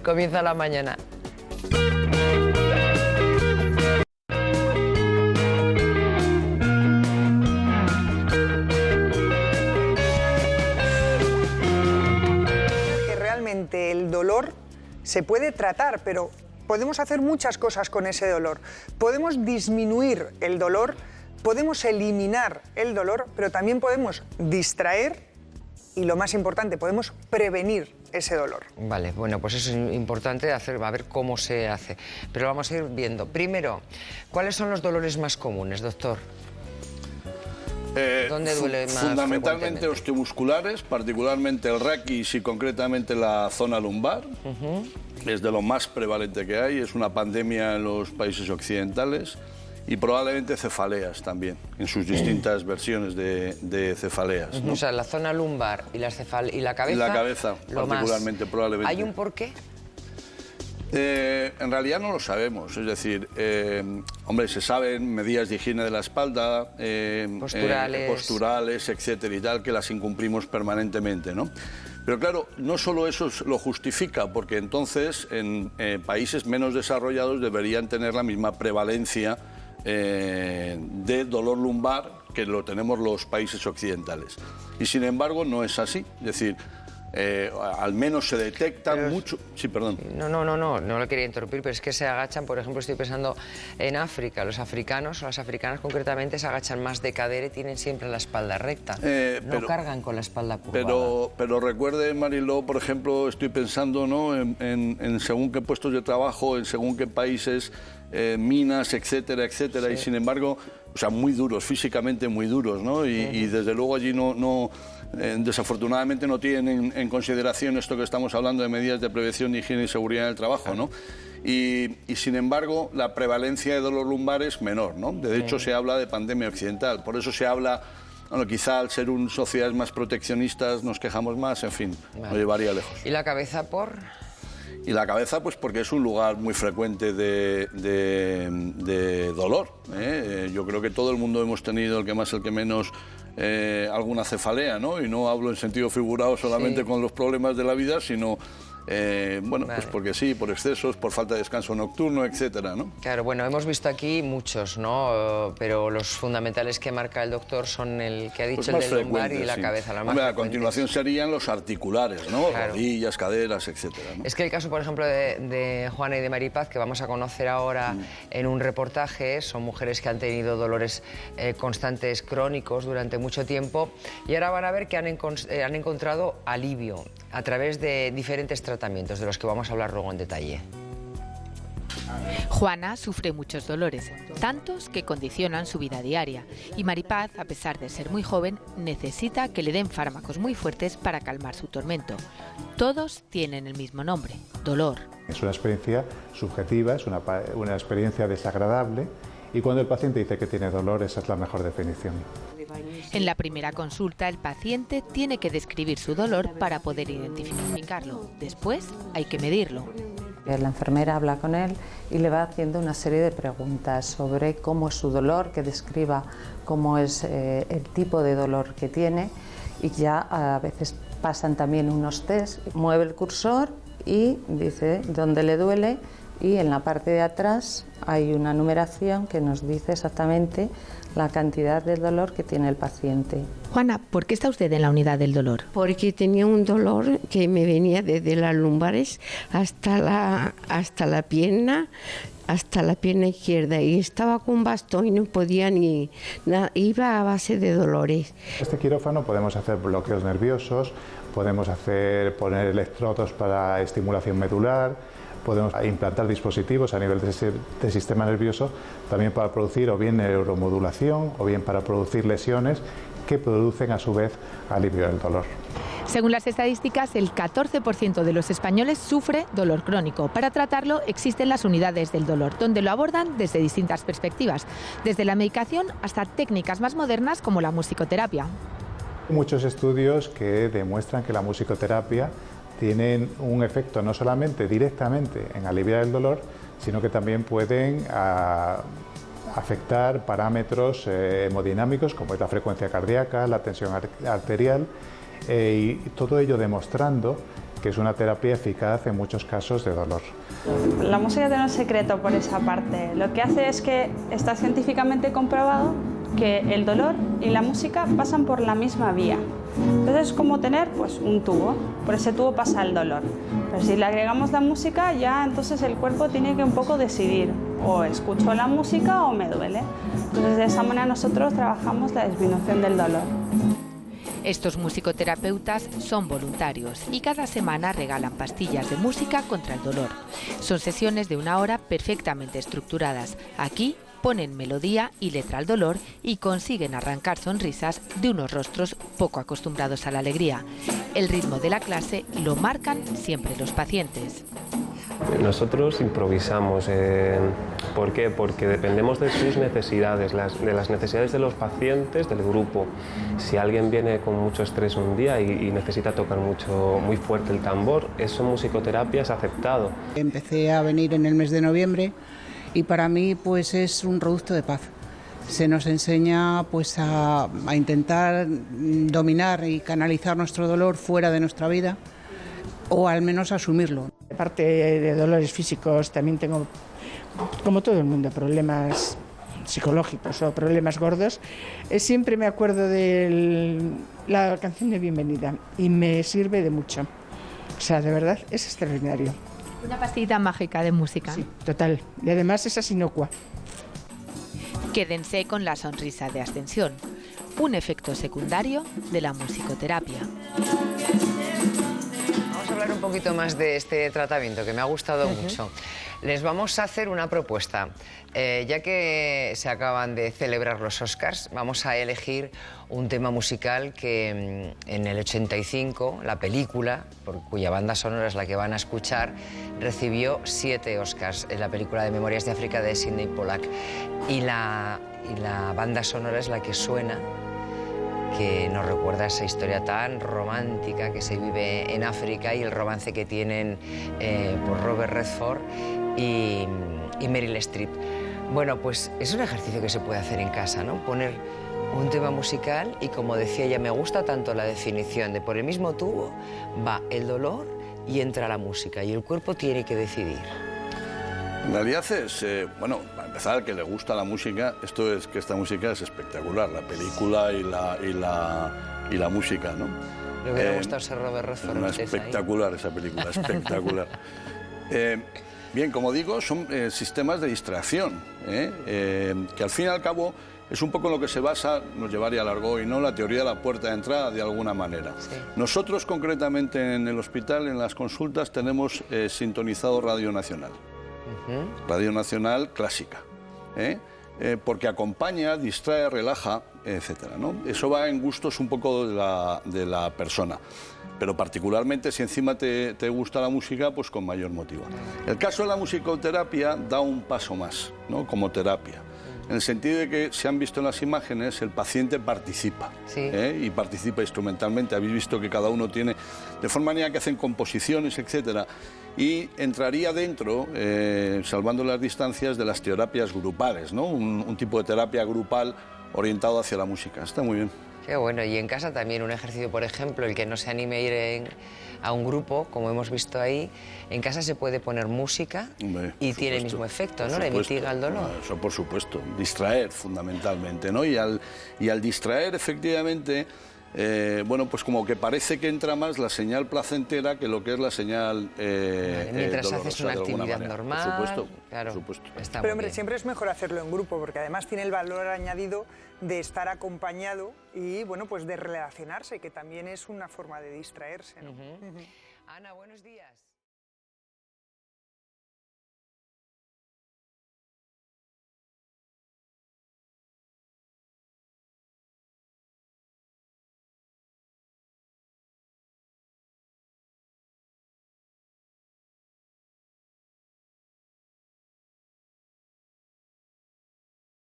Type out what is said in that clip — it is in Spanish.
Comienza la mañana. Que realmente el dolor se puede tratar, pero podemos hacer muchas cosas con ese dolor. Podemos disminuir el dolor, podemos eliminar el dolor, pero también podemos distraer y, lo más importante, podemos prevenir ese dolor. Vale, bueno, pues eso es importante hacer, a ver cómo se hace. Pero vamos a ir viendo. Primero, ¿cuáles son los dolores más comunes, doctor? ¿Dónde duele más? Fundamentalmente osteomusculares, particularmente el raquis y concretamente la zona lumbar. Es de lo más prevalente que hay, es una pandemia en los países occidentales. Y probablemente cefaleas también, en sus distintas versiones de cefaleas, ¿no? O sea, la zona lumbar y la cabeza. Y la cabeza, particularmente, probablemente. ¿Hay un porqué? En realidad no lo sabemos, es decir, hombre, se saben medidas de higiene de la espalda, posturales, etcétera y tal, que las incumplimos permanentemente, ¿no? Pero claro, no solo eso lo justifica, porque entonces en países menos desarrollados deberían tener la misma prevalencia de dolor lumbar que lo tenemos los países occidentales. Y sin embargo no es así, es decir, al menos se detectan mucho... Sí, perdón. No lo quería interrumpir, pero es que se agachan, por ejemplo, estoy pensando en África, los africanos o las africanas concretamente se agachan más de cadera y tienen siempre la espalda recta, no cargan con la espalda curvada. Pero recuerde, Mariló, por ejemplo, estoy pensando, ¿no?, en según qué puestos de trabajo, en según qué países, minas, etcétera, etcétera, sí. Y sin embargo, o sea, muy duros, físicamente muy duros, ¿no? Y desde luego allí desafortunadamente no tienen en consideración esto que estamos hablando de medidas de prevención, higiene y seguridad en el trabajo, ¿no? Y sin embargo, la prevalencia de dolor lumbar es menor, ¿no? De hecho, se habla de pandemia occidental, por eso se habla... Bueno, quizá al ser sociedades más proteccionistas nos quejamos más, en fin, lo llevaría lejos. ¿Y la cabeza por...? Y la cabeza, pues porque es un lugar muy frecuente de dolor, ¿eh? Yo creo que todo el mundo hemos tenido, el que más, el que menos, alguna cefalea, ¿no? Y no hablo en sentido figurado solamente con los problemas de la vida, sino... bueno, pues porque sí, por excesos, por falta de descanso nocturno, etcétera, ¿no? Claro, bueno, hemos visto aquí muchos, ¿no? Pero los fundamentales que marca el doctor son el que ha dicho, pues el del lumbar y la cabeza. La más a continuación serían los articulares, ¿no? Claro. Rodillas, caderas, etcétera, ¿no? Es que el caso, por ejemplo, de Juana y de Maripaz, que vamos a conocer ahora en un reportaje, son mujeres que han tenido dolores constantes, crónicos, durante mucho tiempo, y ahora van a ver que han encontrado alivio a través de diferentes tratamientos, de los que vamos a hablar luego en detalle. Juana sufre muchos dolores, tantos que condicionan su vida diaria. Y Maripaz, a pesar de ser muy joven, necesita que le den fármacos muy fuertes para calmar su tormento. Todos tienen el mismo nombre: dolor. Es una experiencia subjetiva, es una experiencia desagradable, y cuando el paciente dice que tiene dolor, esa es la mejor definición. En la primera consulta, el paciente tiene que describir su dolor para poder identificarlo. Después hay que medirlo. La enfermera habla con él y le va haciendo una serie de preguntas sobre cómo es su dolor, que describa cómo es el tipo de dolor que tiene, y ya a veces pasan también unos test, mueve el cursor y dice dónde le duele, y en la parte de atrás hay una numeración que nos dice exactamente la cantidad de dolor que tiene el paciente. Juana, ¿por qué está usted en la unidad del dolor? Porque tenía un dolor que me venía desde las lumbares hasta la pierna izquierda, y estaba con bastón y no podía ni nada, iba a base de dolores. En este quirófano podemos hacer bloqueos nerviosos, podemos poner electrodos para estimulación medular, podemos implantar dispositivos a nivel del sistema nervioso, también para producir o bien neuromodulación o bien para producir lesiones que producen a su vez alivio del dolor. Según las estadísticas, el 14% de los españoles sufre dolor crónico. Para tratarlo existen las unidades del dolor, donde lo abordan desde distintas perspectivas, desde la medicación hasta técnicas más modernas como la musicoterapia. Muchos estudios que demuestran que la musicoterapia tienen un efecto no solamente directamente en aliviar el dolor, sino que también pueden afectar parámetros hemodinámicos como es la frecuencia cardíaca, la tensión arterial, y todo ello demostrando que es una terapia eficaz en muchos casos de dolor. La música tiene un secreto por esa parte. Lo que hace es que está científicamente comprobado que el dolor y la música pasan por la misma vía. Entonces es como tener pues, un tubo, por ese tubo pasa el dolor. Pero si le agregamos la música, ya entonces el cuerpo tiene que un poco decidir, o escucho la música o me duele. Entonces de esa manera nosotros trabajamos la disminución del dolor. Estos musicoterapeutas son voluntarios y cada semana regalan pastillas de música contra el dolor. Son sesiones de 1 hora perfectamente estructuradas. Aquí ponen melodía y letra al dolor y consiguen arrancar sonrisas de unos rostros poco acostumbrados a la alegría. El ritmo de la clase lo marcan siempre los pacientes. Nosotros improvisamos. ¿Por qué? Porque dependemos de sus necesidades, de las necesidades de los pacientes, del grupo. Si alguien viene con mucho estrés un día y necesita tocar muy fuerte el tambor, eso en musicoterapia es aceptado. Empecé a venir en el mes de noviembre y para mí pues es un reducto de paz. Se nos enseña pues a intentar dominar y canalizar nuestro dolor fuera de nuestra vida, o al menos asumirlo. Aparte de dolores físicos, también tengo, como todo el mundo, problemas psicológicos o problemas gordos. Siempre me acuerdo de la canción de Bienvenida y me sirve de mucho. O sea, de verdad, es extraordinario. Una pastillita mágica de música. Sí, total. Y además es inocua. Quédense con la sonrisa de Ascensión, un efecto secundario de la musicoterapia. Vamos a hablar un poquito más de este tratamiento que me ha gustado mucho. Les vamos a hacer una propuesta. Ya que se acaban de celebrar los Oscars, vamos a elegir un tema musical que en el 85, la película, cuya banda sonora es la que van a escuchar, recibió 7 Oscars. En la película de Memorias de África de Sidney Pollack. Y la banda sonora es la que suena, que nos recuerda esa historia tan romántica que se vive en África y el romance que tienen por Robert Redford y Meryl Streep. Bueno, pues es un ejercicio que se puede hacer en casa, ¿no? Poner un tema musical y, como decía ella, me gusta tanto la definición de por el mismo tubo va el dolor y entra la música y el cuerpo tiene que decidir. En realidad es, bueno, para empezar, que le gusta la música, esto es que esta música es espectacular, la película y la música, ¿no? Le hubiera gustado ser Robert Redford. Espectacular esa película, espectacular. Bien, como digo, son sistemas de distracción, que al fin y al cabo es un poco en lo que se basa, nos llevaría largo hoy, ¿no?, la teoría de la puerta de entrada, de alguna manera. Sí. Nosotros, concretamente, en el hospital, en las consultas, tenemos sintonizado Radio Nacional. Radio Nacional clásica, porque acompaña, distrae, relaja, etcétera, ¿no? Eso va en gustos un poco de la persona, pero particularmente si encima te gusta la música, pues con mayor motivo. El caso de la musicoterapia da un paso más, ¿no?, como terapia. En el sentido de que, se han visto en las imágenes, el paciente participa, sí, y participa instrumentalmente. Habéis visto que cada uno tiene, de forma manera que hacen composiciones, etcétera, y entraría dentro, salvando las distancias, de las terapias grupales, ¿no? Un tipo de terapia grupal orientado hacia la música. Está muy bien. Qué bueno. Y en casa también un ejercicio, por ejemplo, el que no se anime a ir a un grupo, como hemos visto ahí, en casa se puede poner música. Hombre, y tiene el mismo efecto, ¿no? Le mitiga el dolor. No, eso por supuesto. Distraer, fundamentalmente, ¿no? Y al distraer, efectivamente, bueno, pues como que parece que entra más la señal placentera que lo que es la señal mientras haces una actividad normal. Por supuesto, claro, por supuesto. Pero hombre, siempre es mejor hacerlo en grupo, porque además tiene el valor añadido de estar acompañado y, bueno, pues de relacionarse, que también es una forma de distraerse, ¿no? Ana, buenos días.